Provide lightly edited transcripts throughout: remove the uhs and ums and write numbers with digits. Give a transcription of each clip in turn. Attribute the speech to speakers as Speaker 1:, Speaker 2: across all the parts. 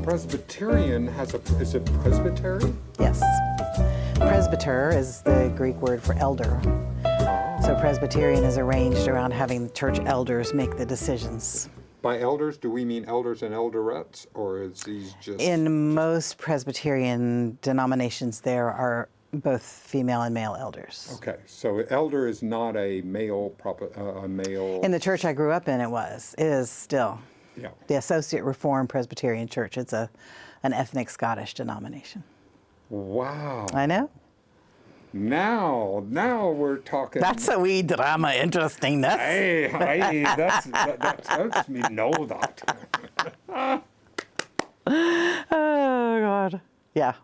Speaker 1: Presbyterian has a, is it presbytery?
Speaker 2: Yes. Presbyter is the Greek word for elder. So Presbyterian is arranged around having church elders make the decisions.
Speaker 1: By elders, do we mean elders and elderettes, or is these just...
Speaker 2: In most Presbyterian denominations, there are both female and male elders.
Speaker 1: Okay, so elder is not a male, male...
Speaker 2: In the church I grew up in, it was. It is still.
Speaker 1: Yeah.
Speaker 2: The Associate Reformed Presbyterian Church. It's an ethnic Scottish denomination.
Speaker 1: Wow.
Speaker 2: I know.
Speaker 1: Now we're talking.
Speaker 2: That's a wee drama interestingness.
Speaker 1: Hey, that helps me know that.
Speaker 2: Oh God. Yeah.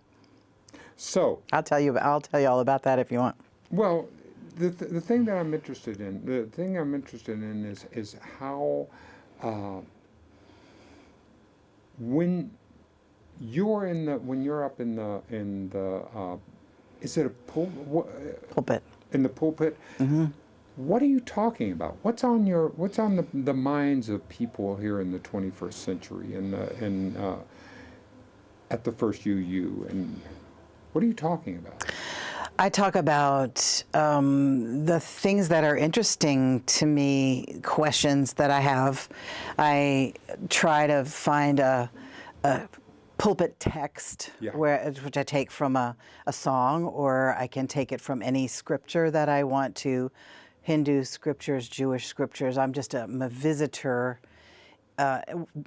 Speaker 1: So
Speaker 2: I'll tell you all about that if you want.
Speaker 1: Well, the thing that I'm interested in, is how when you're up in the is it a
Speaker 2: pulpit?
Speaker 1: In the pulpit.
Speaker 2: Mm-hmm.
Speaker 1: What are you talking about? What's on the minds of people here in the 21st century and at the First UU, and what are you talking about?
Speaker 2: I talk about the things that are interesting to me, questions that I have. I try to find a pulpit text,
Speaker 1: Yeah.
Speaker 2: which I take from a song, or I can take it from any scripture that I want to, Hindu scriptures, Jewish scriptures. I'm a visitor.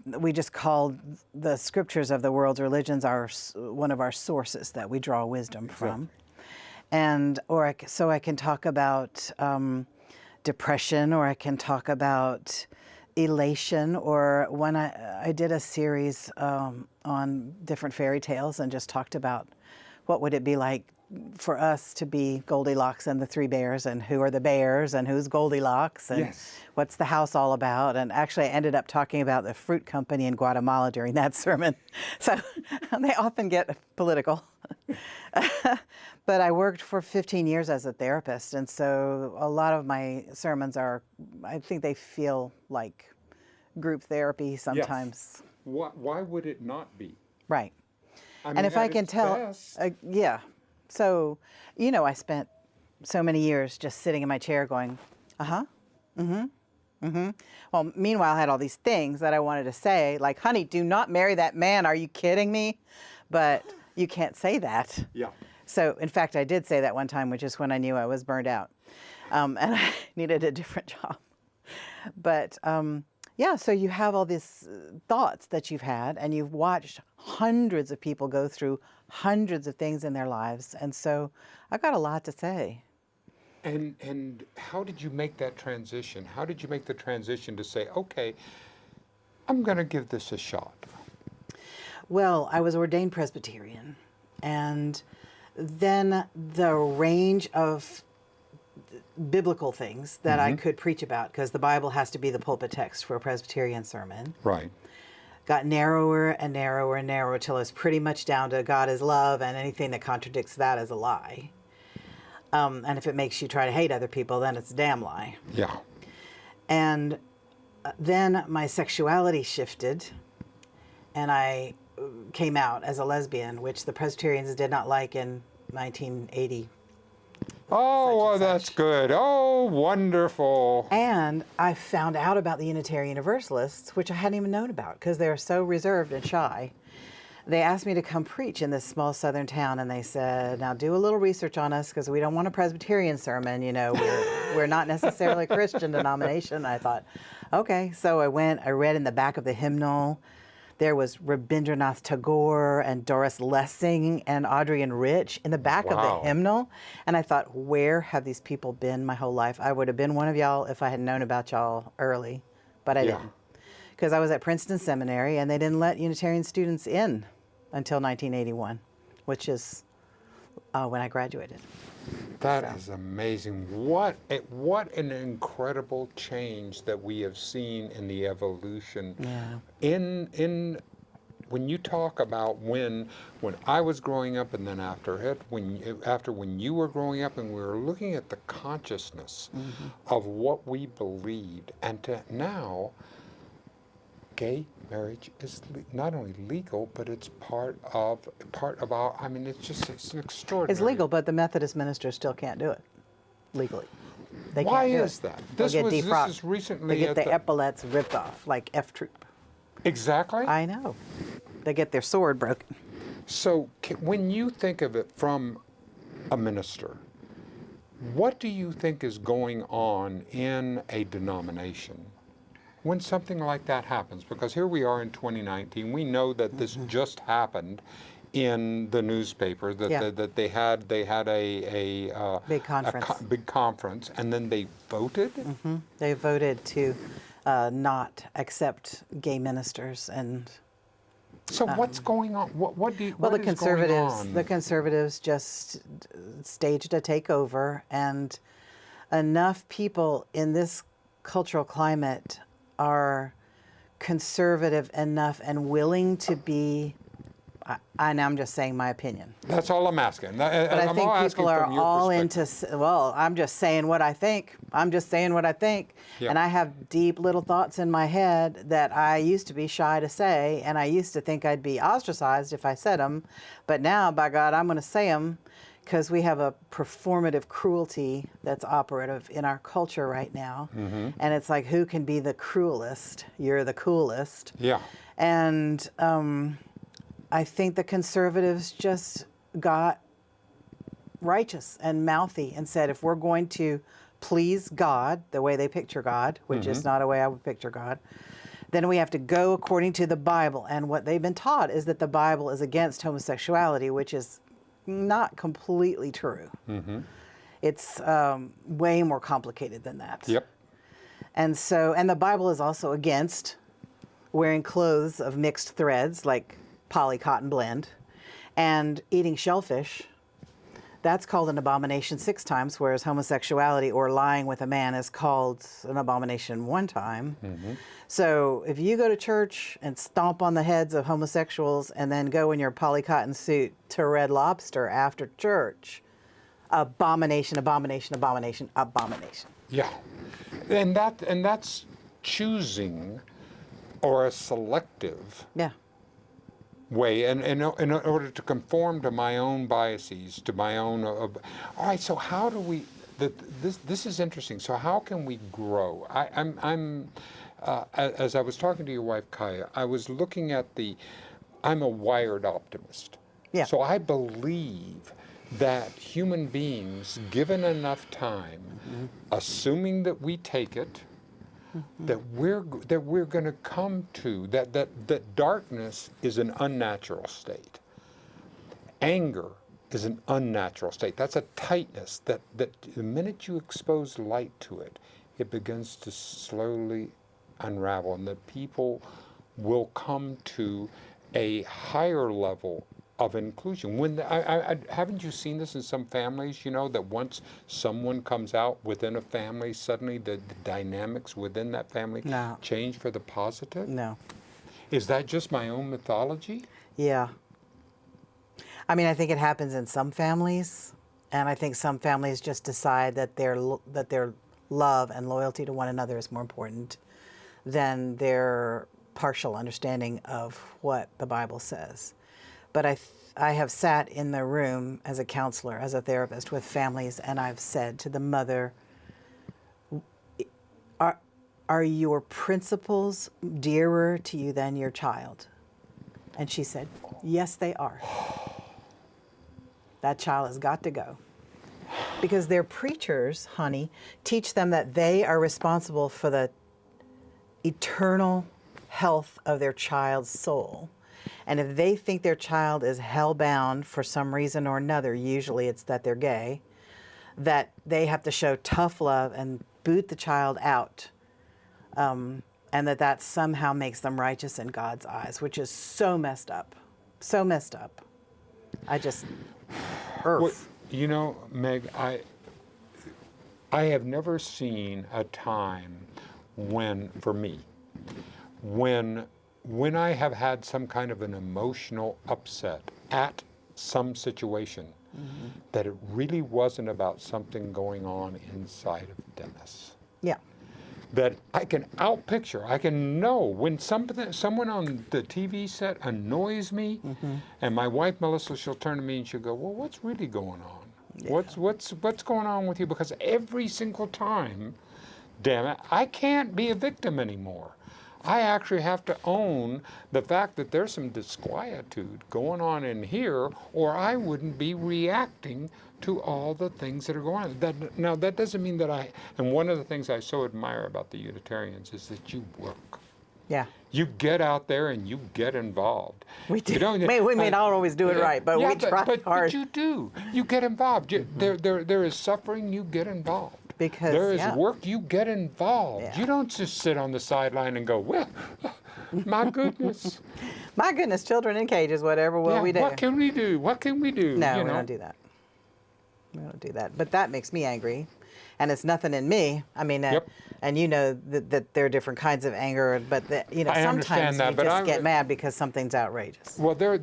Speaker 2: We just call the scriptures of the world's religions one of our sources that we draw wisdom from. And so I can talk about depression, or I can talk about elation, or when I did a series on different fairy tales and just talked about what would it be like for us to be Goldilocks and the Three Bears, and who are the bears and who's Goldilocks, and what's the house all about. And actually I ended up talking about the fruit company in Guatemala during that sermon. So they often get political. But I worked for 15 years as a therapist, and so a lot of my sermons I think they feel like group therapy sometimes.
Speaker 1: Yes. Why would it not be?
Speaker 2: Right.
Speaker 1: I mean,
Speaker 2: and if I can tell, yeah. So, I spent so many years just sitting in my chair going, uh-huh, mm-hmm, mm-hmm. Well, meanwhile, I had all these things that I wanted to say, like, honey, do not marry that man. Are you kidding me? But you can't say that.
Speaker 1: Yeah.
Speaker 2: So, in fact, I did say that one time, which is when I knew I was burned out, and I needed a different job. But, yeah, so you have all these thoughts that you've had, and you've watched hundreds of people go through hundreds of things in their lives, and so I've got a lot to say.
Speaker 1: And how did you make that transition? How did you make the transition to say, okay, I'm going to give this a shot?
Speaker 2: Well, I was ordained Presbyterian, and then the range of biblical things that I could preach about, because the Bible has to be the pulpit text for a Presbyterian sermon.
Speaker 1: Right.
Speaker 2: Got narrower and narrower and narrower till it's pretty much down to God is love, and anything that contradicts that is a lie. And if it makes you try to hate other people, then it's a damn lie.
Speaker 1: Yeah.
Speaker 2: And then my sexuality shifted, and I came out as a lesbian, which the Presbyterians did not like in 1980.
Speaker 1: Oh, well, that's good. Oh, wonderful.
Speaker 2: And I found out about the Unitarian Universalists, which I hadn't even known about because they're so reserved and shy. They asked me to come preach in this small southern town, and they said, now do a little research on us because we don't want a Presbyterian sermon. We're not necessarily a Christian denomination. I thought, okay. So I went, I read in the back of the hymnal. There was Rabindranath Tagore and Doris Lessing and Adrienne Rich in the back of the hymnal. And I thought, where have these people been my whole life? I would have been one of y'all if I had known about y'all early, but I didn't. Because I was at Princeton Seminary, and they didn't let Unitarian students in until 1981, which is when I graduated.
Speaker 1: That is amazing. What an incredible change that we have seen in the evolution.
Speaker 2: Yeah.
Speaker 1: In when you talk about when I was growing up, and then after when you were growing up, and we were looking at the consciousness of what we believed, and to now gay marriage is not only legal, but it's part of our. I mean, it's extraordinary.
Speaker 2: It's legal, but the Methodist ministers still can't do it legally. They
Speaker 1: Why
Speaker 2: can't do
Speaker 1: is
Speaker 2: it.
Speaker 1: that?
Speaker 2: They'll get
Speaker 1: This
Speaker 2: defrocked.
Speaker 1: is recently
Speaker 2: They get
Speaker 1: at
Speaker 2: their
Speaker 1: the,
Speaker 2: epaulets ripped off like F Troop.
Speaker 1: exactly.
Speaker 2: I know. They get their sword broken.
Speaker 1: So when you think of it from a minister, what do you think is going on in a denomination when something like that happens? Because here we are in 2019. We know that this just happened in the newspaper that
Speaker 2: Yeah.
Speaker 1: that they had a
Speaker 2: Big conference.
Speaker 1: big conference, and then they voted.
Speaker 2: They voted to not accept gay ministers, and
Speaker 1: So what's going on? What do you,
Speaker 2: well,
Speaker 1: what
Speaker 2: the
Speaker 1: is going on?
Speaker 2: conservatives just staged a takeover, and enough people in this cultural climate are conservative enough and willing to be. And I'm just saying my opinion.
Speaker 1: That's all I'm asking.
Speaker 2: But I think people are all into, well, I'm just saying what I think. I'm just saying what I think.
Speaker 1: Yeah.
Speaker 2: And I have deep little thoughts in my head that I used to be shy to say, and I used to think I'd be ostracized if I said them. But now, by God, I'm going to say them, because we have a performative cruelty that's operative in our culture right now. And it's like, who can be the cruelest? You're the coolest.
Speaker 1: Yeah.
Speaker 2: And I think the conservatives just got righteous and mouthy and said, if we're going to please God, the way they picture God, which is not a way I would picture God, then we have to go according to the Bible. And what they've been taught is that the Bible is against homosexuality, which is not completely true. It's way more complicated than that.
Speaker 1: Yep.
Speaker 2: And so, and the Bible is also against wearing clothes of mixed threads, like poly cotton blend, and eating shellfish. That's called an abomination 6 times, whereas homosexuality or lying with a man is called an abomination 1 time. So if you go to church and stomp on the heads of homosexuals and then go in your poly cotton suit to Red Lobster after church, abomination, abomination, abomination, abomination.
Speaker 1: Yeah. And that's choosing or a selective
Speaker 2: Yeah.
Speaker 1: way, and in order to conform to my own biases, to my own. All right. So how do we? This is interesting. So how can we grow? As I was talking to your wife Kaya, I was looking at I'm a wired optimist.
Speaker 2: Yeah.
Speaker 1: So I believe that human beings, given enough time, assuming that we take it, that we're going to come to that darkness is an unnatural state. Anger is an unnatural state. That's a tightness that the minute you expose light to it, it begins to slowly unravel, and that people will come to a higher level of inclusion. When haven't you seen this in some families? You know that once someone comes out within a family, suddenly the dynamics within that family change for the positive.
Speaker 2: No.
Speaker 1: Is that just my own mythology?
Speaker 2: Yeah. I mean, I think it happens in some families, and I think some families just decide that their love and loyalty to one another is more important than their partial understanding of what the Bible says. But I have sat in the room as a counselor, as a therapist with families, and I've said to the mother, are your principles dearer to you than your child? And she said, yes, they are. That child has got to go. Because their preachers, honey, teach them that they are responsible for the eternal health of their child's soul. And if they think their child is hell-bound for some reason or another, usually it's that they're gay, that they have to show tough love and boot the child out, and that somehow makes them righteous in God's eyes, which is so messed up. So messed up. I just,
Speaker 1: Well, you know, Meg, I have never seen a time when, for me, when I have had some kind of an emotional upset at some situation, that it really wasn't about something going on inside of Dennis.
Speaker 2: yeah.
Speaker 1: that I can outpicture. I can know when someone on the TV set annoys me, and my wife Melissa, she'll turn to me and she'll go, "Well, what's really going on?
Speaker 2: Yeah.
Speaker 1: What's going on with you?" Because every single time, damn it, I can't be a victim anymore. I actually have to own the fact that there's some disquietude going on in here, or I wouldn't be reacting to all the things that are going on. Now, that doesn't mean that and one of the things I so admire about the Unitarians is that you work.
Speaker 2: Yeah.
Speaker 1: You get out there and you get involved.
Speaker 2: We do.
Speaker 1: You don't,
Speaker 2: We may not always do it right, but
Speaker 1: yeah,
Speaker 2: we try hard.
Speaker 1: But you do. You get involved. There is suffering, you get involved.
Speaker 2: Because
Speaker 1: there is work, you get involved.
Speaker 2: Yeah.
Speaker 1: You don't just sit on the sideline and go, "Well, my goodness."
Speaker 2: My goodness, children in cages, whatever will we do?
Speaker 1: What can we do? What can we do?
Speaker 2: No,
Speaker 1: you
Speaker 2: we
Speaker 1: know?
Speaker 2: don't do that. We don't do that. But that makes me angry. And it's nothing in me. I mean, and you know that there are different kinds of anger, but
Speaker 1: I
Speaker 2: sometimes
Speaker 1: that,
Speaker 2: you
Speaker 1: but
Speaker 2: just get mad because something's outrageous.
Speaker 1: Well, there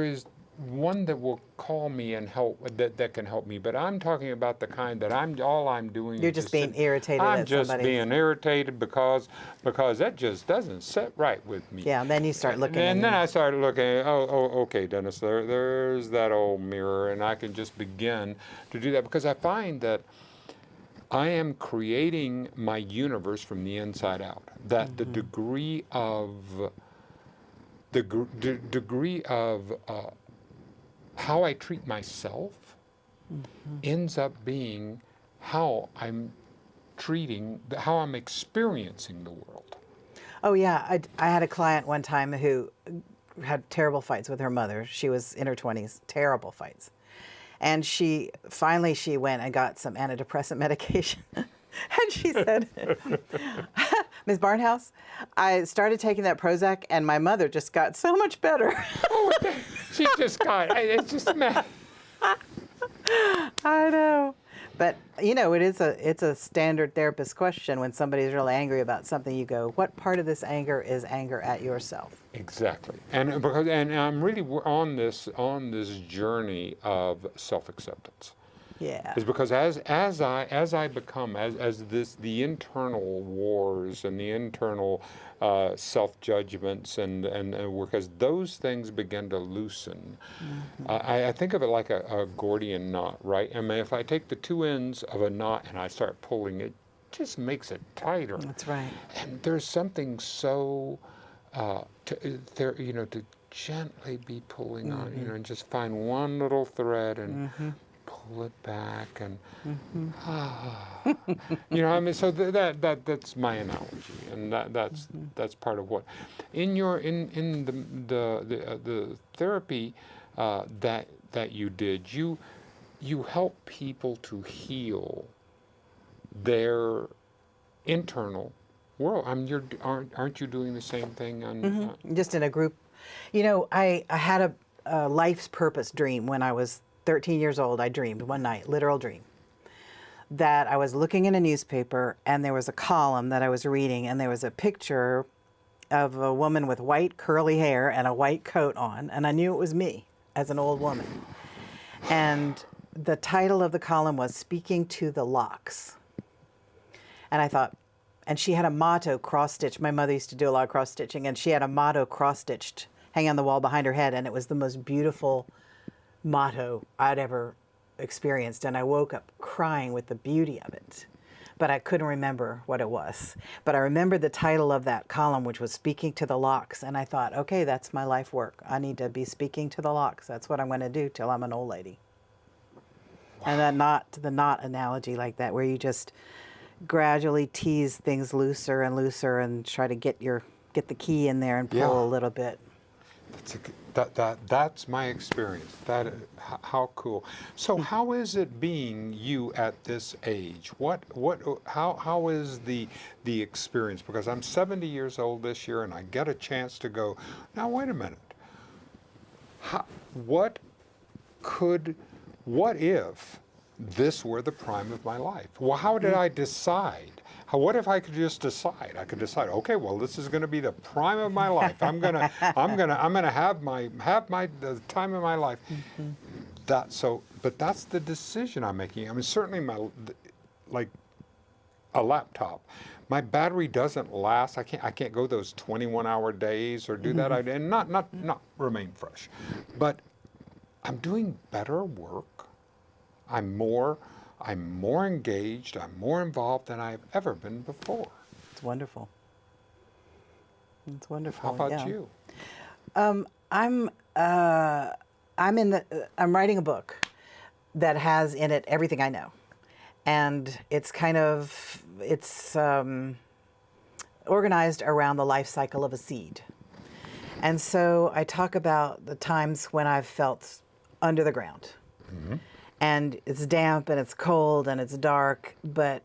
Speaker 1: is one that will call me and help that can help me, but I'm talking about the kind that all I'm doing.
Speaker 2: You're just being irritated
Speaker 1: I'm
Speaker 2: at
Speaker 1: just
Speaker 2: somebody.
Speaker 1: being irritated because that just doesn't sit right with me.
Speaker 2: Yeah, and then you start looking.
Speaker 1: And then I started looking. Okay, Dennis. There's that old mirror, and I can just begin to do that because I find that I am creating my universe from the inside out. That the degree of how I treat myself ends up being how I'm experiencing the world.
Speaker 2: Oh yeah, I had a client one time who had terrible fights with her mother. She was in her 20s, terrible fights. And she went and got some antidepressant medication. And she said, "Ms. Barnhouse, I started taking that Prozac and my mother just got so much better."
Speaker 1: Oh, she just got, it's just mad.
Speaker 2: I know. But, it's a standard therapist question when somebody's really angry about something. You go, what part of this anger is anger at yourself?
Speaker 1: Exactly. And I'm really on this journey of self-acceptance.
Speaker 2: Yeah.
Speaker 1: Is because as I become the internal wars and the internal self-judgments and work, as those things begin to loosen, I think of it like a Gordian knot, right? I mean, if I take the two ends of a knot and I start pulling it, just makes it tighter.
Speaker 2: That's right.
Speaker 1: And there's something so to gently be pulling on, and just find one little thread and pull it back and I mean, so that's my analogy, and that's part of what in the therapy that you did, you help people to heal their internal world. I mean, aren't you doing the same thing
Speaker 2: just in a group? I had a life's purpose dream when I was 13 years old. I dreamed one night, literal dream, that I was looking in a newspaper and there was a column that I was reading and there was a picture of a woman with white curly hair and a white coat on, and I knew it was me as an old woman. And the title of the column was "Speaking to the Locks." And I thought, and she had a motto cross-stitched. My mother used to do a lot of cross-stitching, and she had a motto cross-stitched hanging on the wall behind her head, and it was the most beautiful motto I'd ever experienced. And I woke up crying with the beauty of it, but I couldn't remember what it was. But I remembered the title of that column, which was "Speaking to the Locks," and I thought, okay, that's my life work. I need to be speaking to the locks. That's what I'm going to do till I'm an old lady. Wow. And the knot analogy like that, where you just gradually tease things looser and looser and try to get the key in there and pull a little bit.
Speaker 1: That's my experience. How cool. So how is it being you at this age? How is the experience? Because I'm 70 years old this year, and I get a chance to go, now wait a minute. What if this were the prime of my life? Well, how did I decide? What if I could just decide? I could decide, okay, well, this is going to be the prime of my life. I'm gonna have the time of my life. But that's the decision I'm making. I mean, certainly a laptop. My battery doesn't last. I can't go those 21-hour days or do that. And not remain fresh. But I'm doing better work. I'm more engaged. I'm more involved than I've ever been before.
Speaker 2: It's wonderful. It's wonderful.
Speaker 1: How about
Speaker 2: yeah.
Speaker 1: you?
Speaker 2: I'm writing a book that has in it everything I know, and it's organized around the life cycle of a seed. And so I talk about the times when I've felt under the ground, and it's damp and it's cold and it's dark, but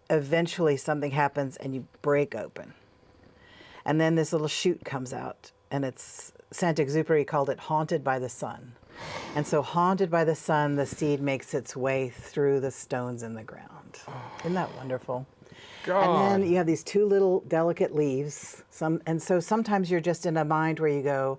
Speaker 2: eventually something happens and you break open. And then this little shoot comes out, and it's Saint-Exupéry called it haunted by the sun. And so haunted by the sun, the seed makes its way through the stones in the ground. Isn't that wonderful?
Speaker 1: God.
Speaker 2: And then you have these two little delicate leaves. And so sometimes you're just in a mind where you go,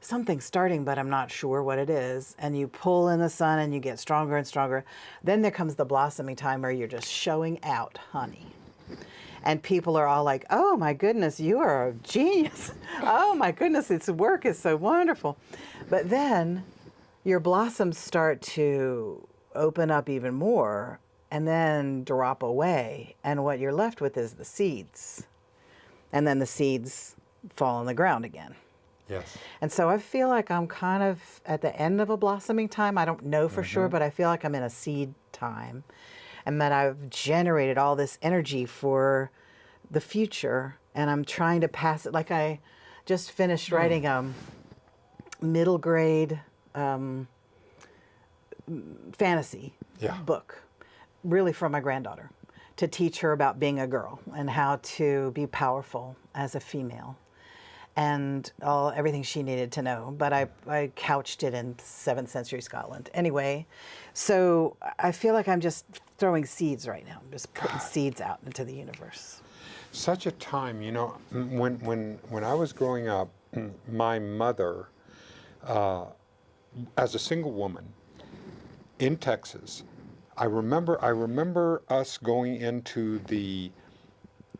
Speaker 2: something's starting, but I'm not sure what it is. And you pull in the sun and you get stronger and stronger. Then there comes the blossoming time where you're just showing out honey. And people are all like, oh my goodness, you are a genius. Oh my goodness, its work is so wonderful. But then your blossoms start to open up even more and then drop away. And what you're left with is the seeds. And then the seeds fall on the ground again.
Speaker 1: Yes.
Speaker 2: And so I feel like I'm kind of at the end of a blossoming time. I don't know for sure, but I feel like I'm in a seed time. And that I've generated all this energy for the future, and I'm trying to pass it. Like I just finished writing a middle grade fantasy book, really for my granddaughter, to teach her about being a girl and how to be powerful as a female, and everything she needed to know. But I couched it in 7th century Scotland. Anyway, so I feel like I'm just throwing seeds right now. I'm just putting seeds out into the universe.
Speaker 1: Such a time, you know, when I was growing up, my mother, as a single woman in Texas, I remember us going into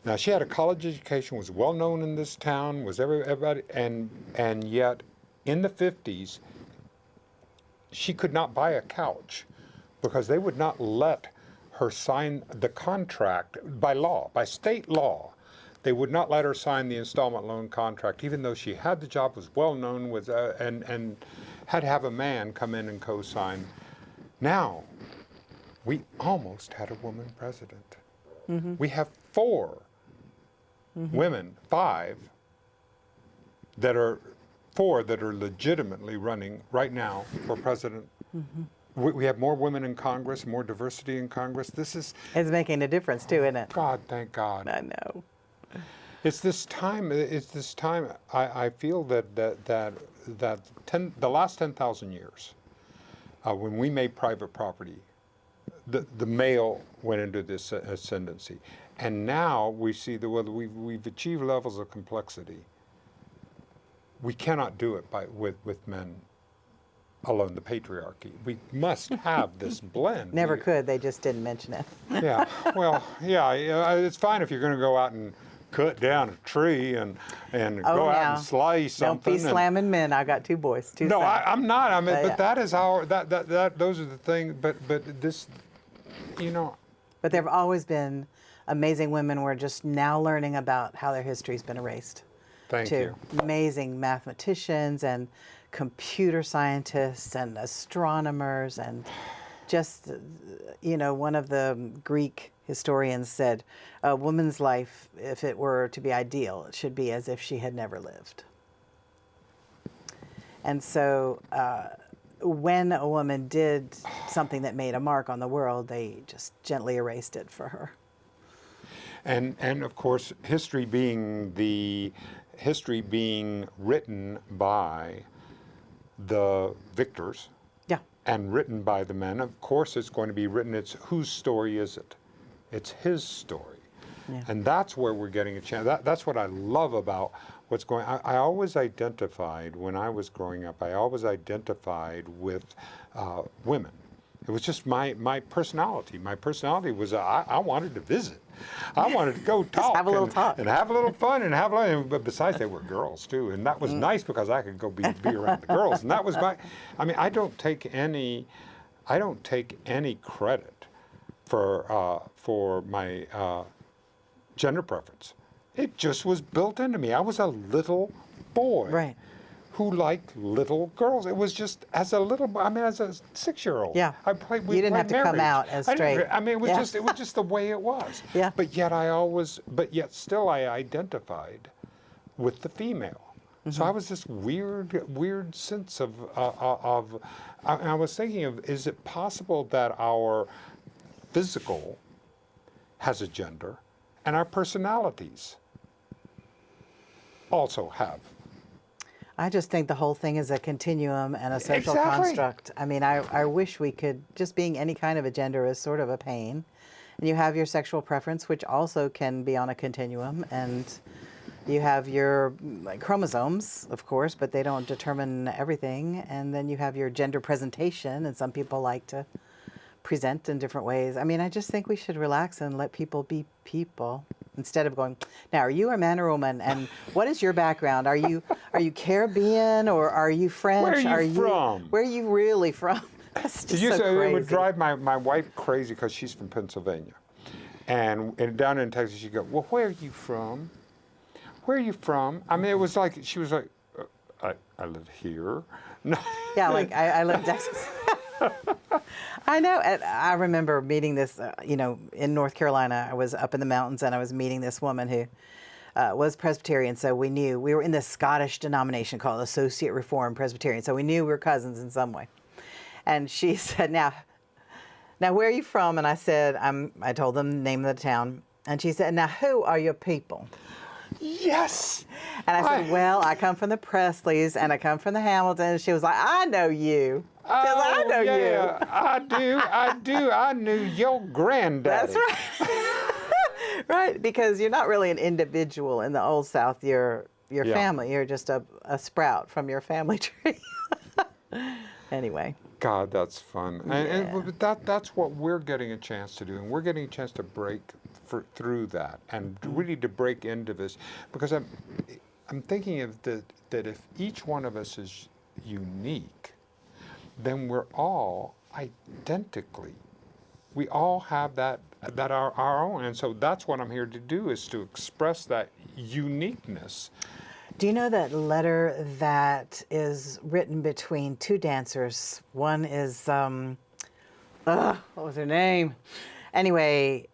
Speaker 1: now she had a college education, was well known in this town, was everybody, and yet in the 50s, she could not buy a couch because they would not let her sign the contract by law, by state law. They would not let her sign the installment loan contract, even though she had the job, was well known, and had to have a man come in and co-sign. Now, we almost had a woman president. We have 4 women, 5 that are legitimately running right now for president. We have more women in Congress, more diversity in Congress. It's
Speaker 2: making a difference too, isn't it?
Speaker 1: God, thank God.
Speaker 2: I know.
Speaker 1: It's this time. I feel that the last 10,000 years, when we made private property, the male went into this ascendancy, and now we see we've achieved levels of complexity. We cannot do it with men alone, the patriarchy. We must have this blend.
Speaker 2: Never could. They just didn't mention it.
Speaker 1: Yeah. Well, yeah. It's fine if you're going to go out and cut down a tree and go out and slice something.
Speaker 2: Don't be slamming men. I got 2 boys.
Speaker 1: No, I'm not. I mean, but
Speaker 2: yeah.
Speaker 1: that is those are the things. But this, you know.
Speaker 2: But there have always been amazing women. We're just now learning about how their history's been erased.
Speaker 1: Thank you.
Speaker 2: Amazing mathematicians and computer scientists and astronomers, and just, one of the Greek historians said, a woman's life, if it were to be ideal, it should be as if she had never lived. And so when a woman did something that made a mark on the world, they just gently erased it for her.
Speaker 1: And of course, history being written by the victors, and written by the men, of course it's going to be written, it's whose story is it? It's his story. Yeah. And that's where we're getting a chance. That's what I love about what's going on. I always identified, when I was growing up, with women It was just my personality. My personality was I wanted to visit. I wanted to go talk.
Speaker 2: have a little talk.
Speaker 1: And have a little fun and have a little, but besides they were girls too. And that was nice because I could go be around the girls. And that was I mean, I don't take any credit for my gender preference. It just was built into me. I was a little boy.
Speaker 2: Right.
Speaker 1: Who liked little girls. It was just as a little, I mean, as a 6-year-old.
Speaker 2: Yeah.
Speaker 1: We
Speaker 2: you didn't have
Speaker 1: played
Speaker 2: to come
Speaker 1: marriage.
Speaker 2: out as straight.
Speaker 1: I mean, it was
Speaker 2: Yeah.
Speaker 1: just, it was just the way it was.
Speaker 2: Yeah.
Speaker 1: But yet still I identified with the female. So I was this weird sense of, and I was thinking of, is it possible that our physical has a gender and our personalities also have?
Speaker 2: I just think the whole thing is a continuum and a social
Speaker 1: Exactly.
Speaker 2: construct. I mean, I wish we could, just being any kind of a gender is sort of a pain. And you have your sexual preference, which also can be on a continuum. And you have your chromosomes, of course, but they don't determine everything. And then you have your gender presentation, and some people like to present in different ways. I mean, I just think we should relax and let people be people instead of going, now, are you a man or a woman? And what is your background? Are you Caribbean or are you French?
Speaker 1: Where are you from?
Speaker 2: Where are you really from? That's just so crazy.
Speaker 1: It would drive my wife crazy because she's from Pennsylvania. And down in Texas, she'd go, well, where are you from? Where are you from? I mean, it was like, she was like, I live here. No.
Speaker 2: Yeah, like I live in Texas. I know. I remember meeting this, in North Carolina. I was up in the mountains and I was meeting this woman who was Presbyterian. So we knew we were in this Scottish denomination called Associate Reformed Presbyterian. So we knew we were cousins in some way. And she said, now where are you from? And I said, I told them the name of the town. And she said, now who are your people?
Speaker 1: Yes.
Speaker 2: And I said, well, I come from the Presleys and I come from the Hamiltons. She was like, I know you. She was like, I know you.
Speaker 1: I do. I knew your granddaddy.
Speaker 2: That's right. Right, because you're not really an individual in the Old South. You're family. You're just a sprout from your family tree. Anyway.
Speaker 1: God, that's fun.
Speaker 2: Yeah.
Speaker 1: And that's what we're getting a chance to do. And we're getting a chance to break through that and really to break into this. Because I'm thinking of that if each one of us is unique, then we're all identically. We all have that our own. And so that's what I'm here to do, is to express that uniqueness.
Speaker 2: Do you know that letter that is written between two dancers? One is, what was her name? Anyway,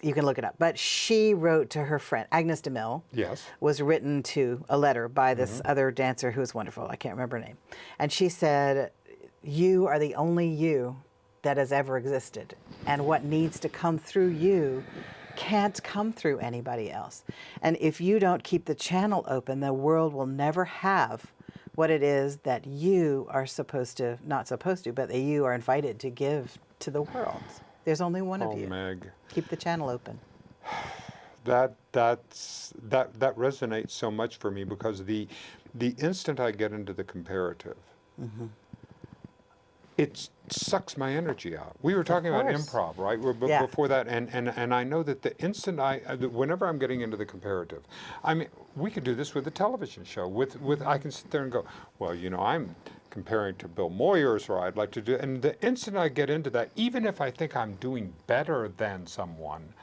Speaker 2: you can look it up. But she wrote to her friend, Agnes DeMille.
Speaker 1: Yes.
Speaker 2: Was written to a letter by this other dancer who was wonderful. I can't remember her name. And she said, you are the only you that has ever existed. And what needs to come through you can't come through anybody else. And if you don't keep the channel open, the world will never have what it is that you are not supposed to, but that you are invited to give to the world. There's only one of you.
Speaker 1: Meg.
Speaker 2: Keep the channel open.
Speaker 1: That resonates so much for me, because the instant I get into the comparative, it sucks my energy out. We were talking about improv, right?
Speaker 2: Yeah.
Speaker 1: Before that, and I know that the instant whenever I'm getting into the comparative, I mean, we could do this with a television show. With I can sit there and go, well, I'm comparing to Bill Moyers, or I'd like to do, and the instant I get into that, even if I think I'm doing better than someone,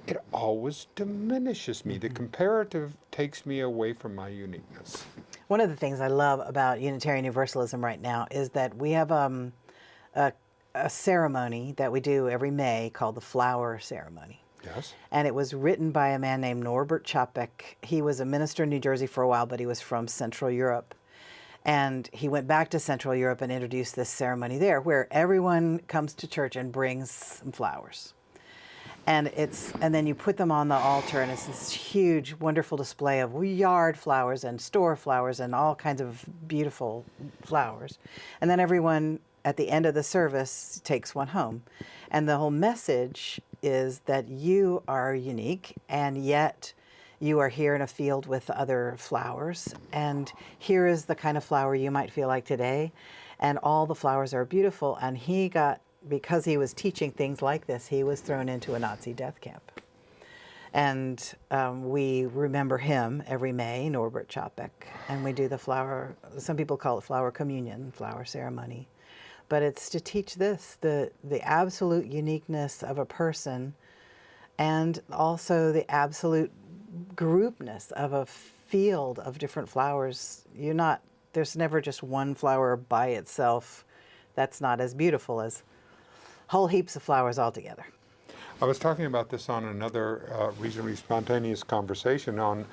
Speaker 1: it always diminishes me. The comparative takes me away from my uniqueness.
Speaker 2: One of the things I love about Unitarian Universalism right now is that we have a ceremony that we do every May called the Flower Ceremony.
Speaker 1: Yes.
Speaker 2: And it was written by a man named Norbert Chapek. He was a minister in New Jersey for a while, but he was from Central Europe. And he went back to Central Europe and introduced this ceremony there, where everyone comes to church and brings some flowers. And then you put them on the altar, and it's this huge, wonderful display of yard flowers and store flowers and all kinds of beautiful flowers. And then everyone at the end of the service takes one home. And the whole message is that you are unique, and yet you are here in a field with other flowers. And here is the kind of flower you might feel like today. and all the flowers are beautiful. And he got, because he was teaching things like this, he was thrown into a Nazi death camp. And we remember him every May, Norbert Chapek, and we do the flower, some people call it flower communion, flower ceremony. But it's to teach this, the absolute uniqueness of a person, and also the absolute groupness of a field of different flowers. There's never just one flower by itself that's not as beautiful as whole heaps of flowers all together.
Speaker 1: I was talking about this on another reasonably spontaneous conversation on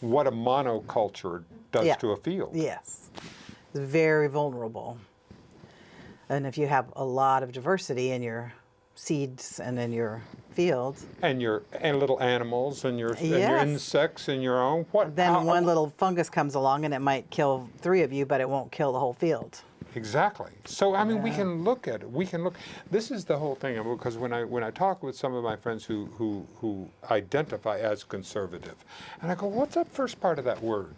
Speaker 1: what a monoculture does to a field.
Speaker 2: Yes, it's very vulnerable. And if you have a lot of diversity in your seeds and in your fields,
Speaker 1: and little animals and your insects and your own
Speaker 2: then one little fungus comes along and it might kill 3 of you, but it won't kill the whole field.
Speaker 1: Exactly. So I mean, we can look at it. This is the whole thing. Because when I talk with some of my friends who identify as conservative, and I go, "What's that first part of that word?"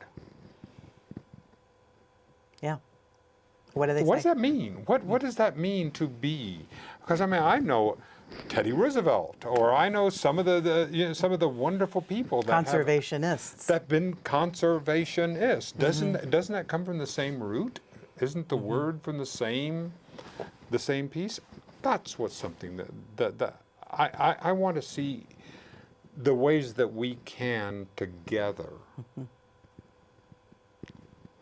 Speaker 2: Yeah. What do they say?
Speaker 1: What does that mean? What does that mean to be? Because I mean, I know Teddy Roosevelt, or I know some of the wonderful people that
Speaker 2: conservationists
Speaker 1: that've been conservationists. Doesn't that come from the same root? Isn't the word from the same piece? That's what's something that I want to see, the ways that we can together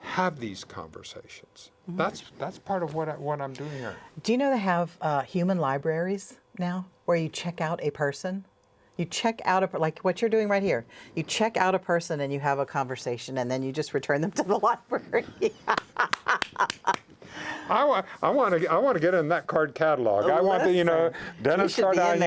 Speaker 1: have these conversations. That's part of what I'm doing here.
Speaker 2: Do you know they have human libraries now where you check out a person? You check out like what you're doing right here. You check out a person and you have a conversation, and then you just return them to the library.
Speaker 1: I want to get in that card catalog. I want the Dennis Tardan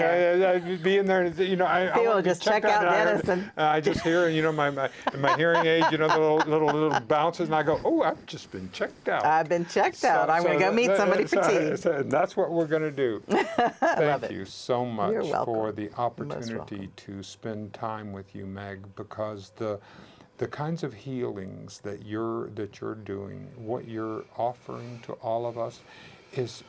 Speaker 1: be in there. I
Speaker 2: People
Speaker 1: want to
Speaker 2: just check out Dennis, and
Speaker 1: I just hear my hearing aid. The little bounces, and I go, oh, I've just been checked out.
Speaker 2: I've been checked out. I'm going to go meet somebody for tea.
Speaker 1: That's what we're going to do. Thank you so much for the opportunity to spend time with you, Meg, because the kinds of healings that you're doing, what you're offering to all of us, is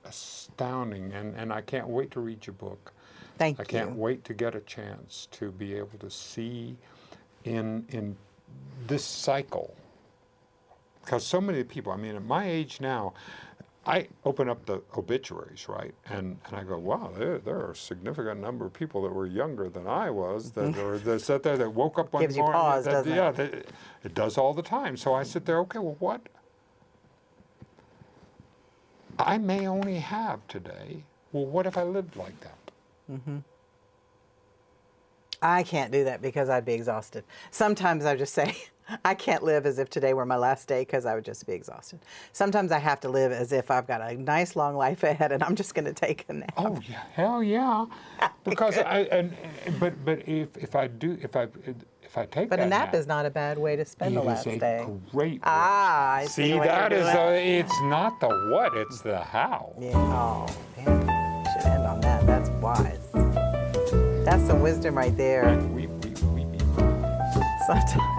Speaker 1: astounding, and I can't wait to read your book.
Speaker 2: Thank you.
Speaker 1: I can't wait to get a chance to be able to see in this cycle, because so many people. I mean, at my age now, I open up the obituaries, right, and I go, wow, there are a significant number of people that were younger than I was that sat there, that woke up one
Speaker 2: morning. Gives you pause, doesn't it?
Speaker 1: It does all the time. So I sit there, okay, well, what I may only have today. Well, what if I lived like that?
Speaker 2: I can't do that because I'd be exhausted. Sometimes I just say, I can't live as if today were my last day, because I would just be exhausted. Sometimes I have to live as if I've got a nice long life ahead and I'm just going to take a nap.
Speaker 1: Oh yeah, hell yeah! Because but if I take
Speaker 2: but
Speaker 1: that
Speaker 2: a nap is not a bad way to spend the last day.
Speaker 1: It is a great way.
Speaker 2: I see what
Speaker 1: that
Speaker 2: you're
Speaker 1: is
Speaker 2: doing.
Speaker 1: it's not the what, it's the how.
Speaker 2: Yeah. Oh, man. Should end on that. That's wise. That's some wisdom right there.
Speaker 1: We
Speaker 2: Sometimes.